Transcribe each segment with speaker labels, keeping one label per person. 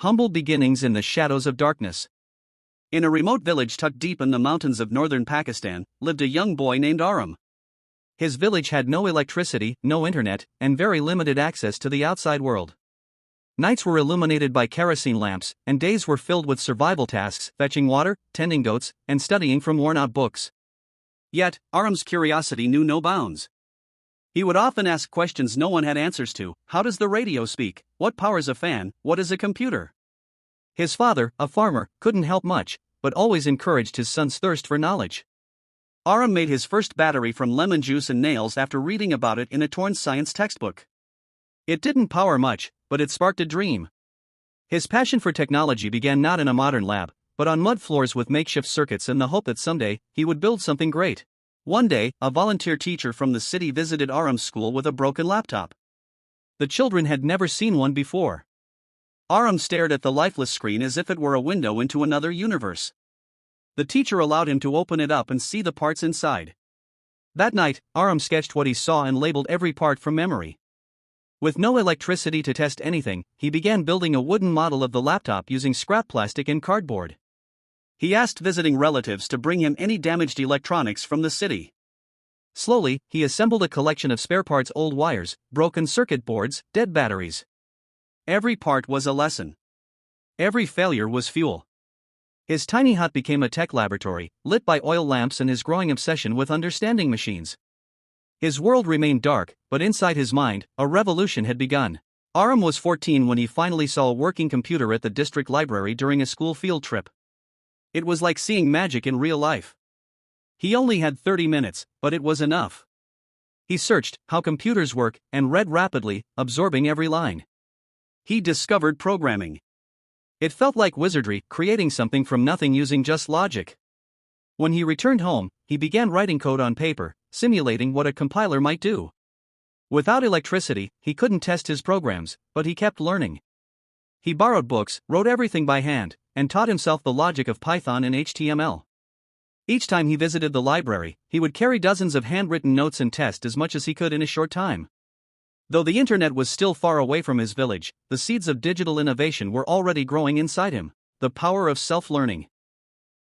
Speaker 1: Humble beginnings in the shadows of darkness. In a remote village tucked deep in the mountains of northern Pakistan, lived a young boy named Aram. His village had no electricity, no internet, and very limited access to the outside world. Nights were illuminated by kerosene lamps, and days were filled with survival tasks, fetching water, tending goats, and studying from worn-out books. Yet, Aram's curiosity knew no bounds. He would often ask questions no one had answers to. How does the radio speak? What powers a fan? What is a computer? His father, a farmer, couldn't help much, but always encouraged his son's thirst for knowledge. Aram made his first battery from lemon juice and nails after reading about it in a torn science textbook. It didn't power much, but it sparked a dream. His passion for technology began not in a modern lab, but on mud floors with makeshift circuits in the hope that someday, he would build something great. One day, a volunteer teacher from the city visited Aram's school with a broken laptop. The children had never seen one before. Aram stared at the lifeless screen as if it were a window into another universe. The teacher allowed him to open it up and see the parts inside. That night, Aram sketched what he saw and labeled every part from memory. With no electricity to test anything, he began building a wooden model of the laptop using scrap plastic and cardboard. He asked visiting relatives to bring him any damaged electronics from the city. Slowly, he assembled a collection of spare parts: old wires, broken circuit boards, dead batteries. Every part was a lesson. Every failure was fuel. His tiny hut became a tech laboratory, lit by oil lamps and his growing obsession with understanding machines. His world remained dark, but inside his mind, a revolution had begun. Aram was 14 when he finally saw a working computer at the district library during a school field trip. It was like seeing magic in real life. He only had 30 minutes, but it was enough. He searched how computers work and read rapidly, absorbing every line. He discovered programming. It felt like wizardry, creating something from nothing using just logic. When he returned home, he began writing code on paper, simulating what a compiler might do. Without electricity, he couldn't test his programs, but he kept learning. He borrowed books, wrote everything by hand, and taught himself the logic of Python and HTML. Each time he visited the library, he would carry dozens of handwritten notes and test as much as he could in a short time. Though the internet was still far away from his village, the seeds of digital innovation were already growing inside him. The power of self-learning.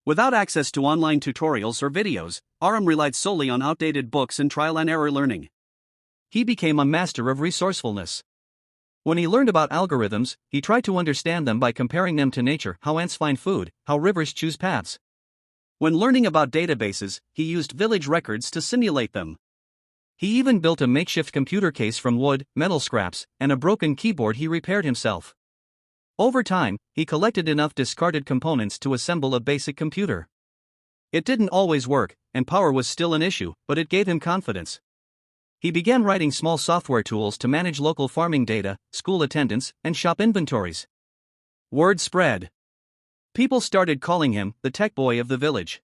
Speaker 1: Without access to online tutorials or videos, Aram relied solely on outdated books and trial-and-error learning. He became a master of resourcefulness. When he learned about algorithms, he tried to understand them by comparing them to nature: how ants find food, how rivers choose paths. When learning about databases, he used village records to simulate them. He even built a makeshift computer case from wood, metal scraps, and a broken keyboard he repaired himself. Over time, he collected enough discarded components to assemble a basic computer. It didn't always work, and power was still an issue, but it gave him confidence. He began writing small software tools to manage local farming data, school attendance, and shop inventories. Word spread. People started calling him the tech boy of the village.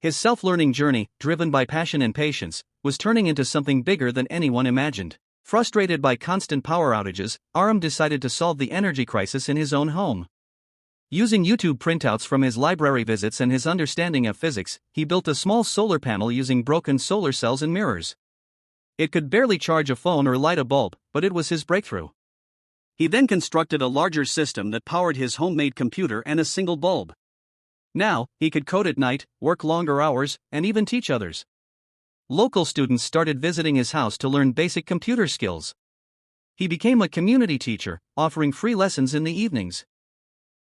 Speaker 1: His self-learning journey, driven by passion and patience, was turning into something bigger than anyone imagined. Frustrated by constant power outages, Aram decided to solve the energy crisis in his own home. Using YouTube printouts from his library visits and his understanding of physics, he built a small solar panel using broken solar cells and mirrors. It could barely charge a phone or light a bulb, but it was his breakthrough. He then constructed a larger system that powered his homemade computer and a single bulb. Now, he could code at night, work longer hours, and even teach others. Local students started visiting his house to learn basic computer skills. He became a community teacher, offering free lessons in the evenings.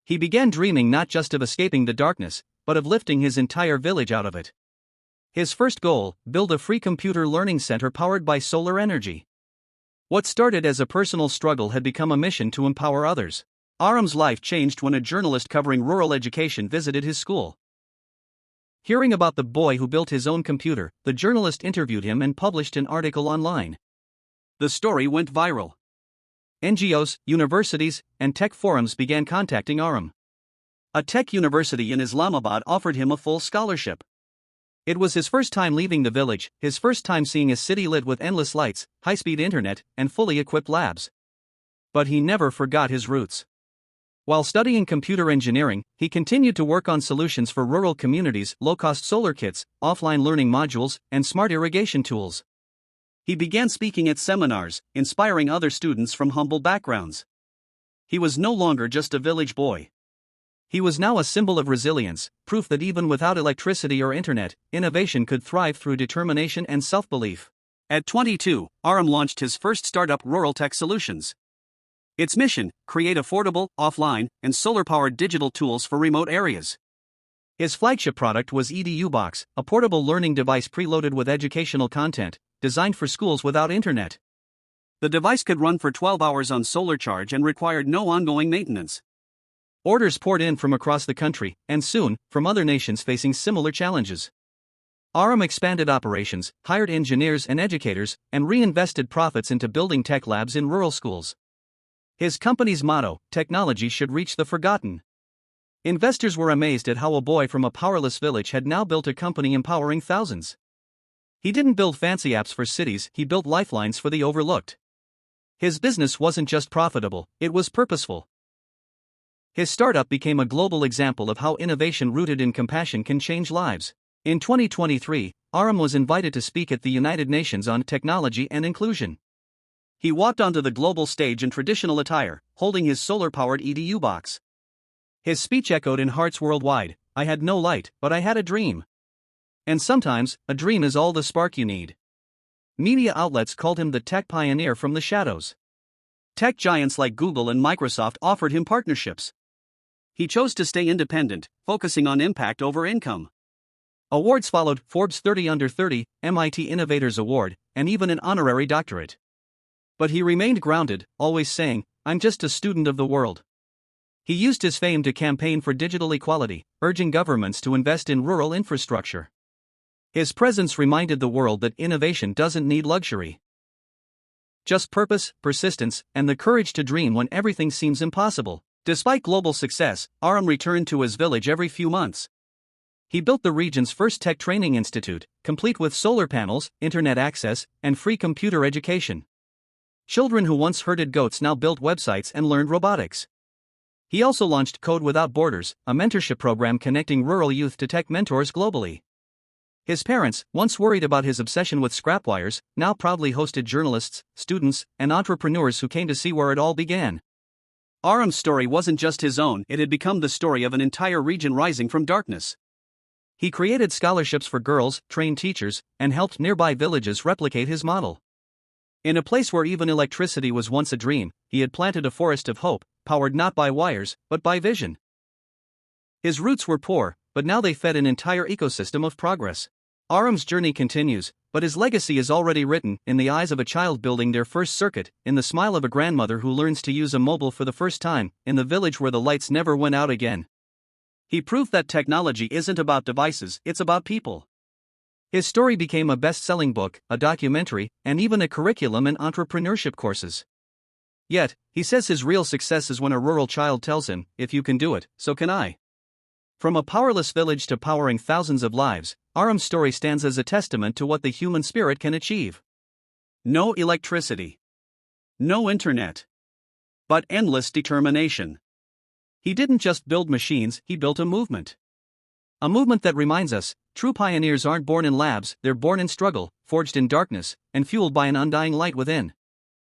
Speaker 1: He began dreaming not just of escaping the darkness, but of lifting his entire village out of it. His first goal: build a free computer learning center powered by solar energy. What started as a personal struggle had become a mission to empower others. Aram's life changed when a journalist covering rural education visited his school. Hearing about the boy who built his own computer, the journalist interviewed him and published an article online. The story went viral. NGOs, universities, and tech forums began contacting Aram. A tech university in Islamabad offered him a full scholarship. It was his first time leaving the village, his first time seeing a city lit with endless lights, high-speed internet, and fully equipped labs. But he never forgot his roots. While studying computer engineering, he continued to work on solutions for rural communities: low-cost solar kits, offline learning modules, and smart irrigation tools. He began speaking at seminars, inspiring other students from humble backgrounds. He was no longer just a village boy. He was now a symbol of resilience, proof that even without electricity or internet, innovation could thrive through determination and self-belief. At 22, Aram launched his first startup, Rural Tech Solutions. Its mission: create affordable, offline, and solar-powered digital tools for remote areas. His flagship product was EduBox, a portable learning device preloaded with educational content, designed for schools without internet. The device could run for 12 hours on solar charge and required no ongoing maintenance. Orders poured in from across the country, and soon, from other nations facing similar challenges. Aram expanded operations, hired engineers and educators, and reinvested profits into building tech labs in rural schools. His company's motto: technology should reach the forgotten. Investors were amazed at how a boy from a powerless village had now built a company empowering thousands. He didn't build fancy apps for cities, he built lifelines for the overlooked. His business wasn't just profitable, it was purposeful. His startup became a global example of how innovation rooted in compassion can change lives. In 2023, Aram was invited to speak at the United Nations on technology and inclusion. He walked onto the global stage in traditional attire, holding his solar-powered EduBox. His speech echoed in hearts worldwide: "I had no light, but I had a dream." And sometimes, a dream is all the spark you need. Media outlets called him the tech pioneer from the shadows. Tech giants like Google and Microsoft offered him partnerships. He chose to stay independent, focusing on impact over income. Awards followed: Forbes 30 Under 30, MIT Innovators Award, and even an honorary doctorate. But he remained grounded, always saying, "I'm just a student of the world." He used his fame to campaign for digital equality, urging governments to invest in rural infrastructure. His presence reminded the world that innovation doesn't need luxury. Just purpose, persistence, and the courage to dream when everything seems impossible. Despite global success, Aram returned to his village every few months. He built the region's first tech training institute, complete with solar panels, internet access, and free computer education. Children who once herded goats now built websites and learned robotics. He also launched Code Without Borders, a mentorship program connecting rural youth to tech mentors globally. His parents, once worried about his obsession with scrap wires, now proudly hosted journalists, students, and entrepreneurs who came to see where it all began. Aram's story wasn't just his own, it had become the story of an entire region rising from darkness. He created scholarships for girls, trained teachers, and helped nearby villages replicate his model. In a place where even electricity was once a dream, he had planted a forest of hope, powered not by wires, but by vision. His roots were poor, but now they fed an entire ecosystem of progress. Aram's journey continues, but his legacy is already written in the eyes of a child building their first circuit, in the smile of a grandmother who learns to use a mobile for the first time, in the village where the lights never went out again. He proved that technology isn't about devices, it's about people. His story became a best-selling book, a documentary, and even a curriculum in entrepreneurship courses. Yet, he says his real success is when a rural child tells him, "If you can do it, so can I." From a powerless village to powering thousands of lives, Aram's story stands as a testament to what the human spirit can achieve. No electricity. No internet. But endless determination. He didn't just build machines, he built a movement. A movement that reminds us, true pioneers aren't born in labs, they're born in struggle, forged in darkness, and fueled by an undying light within.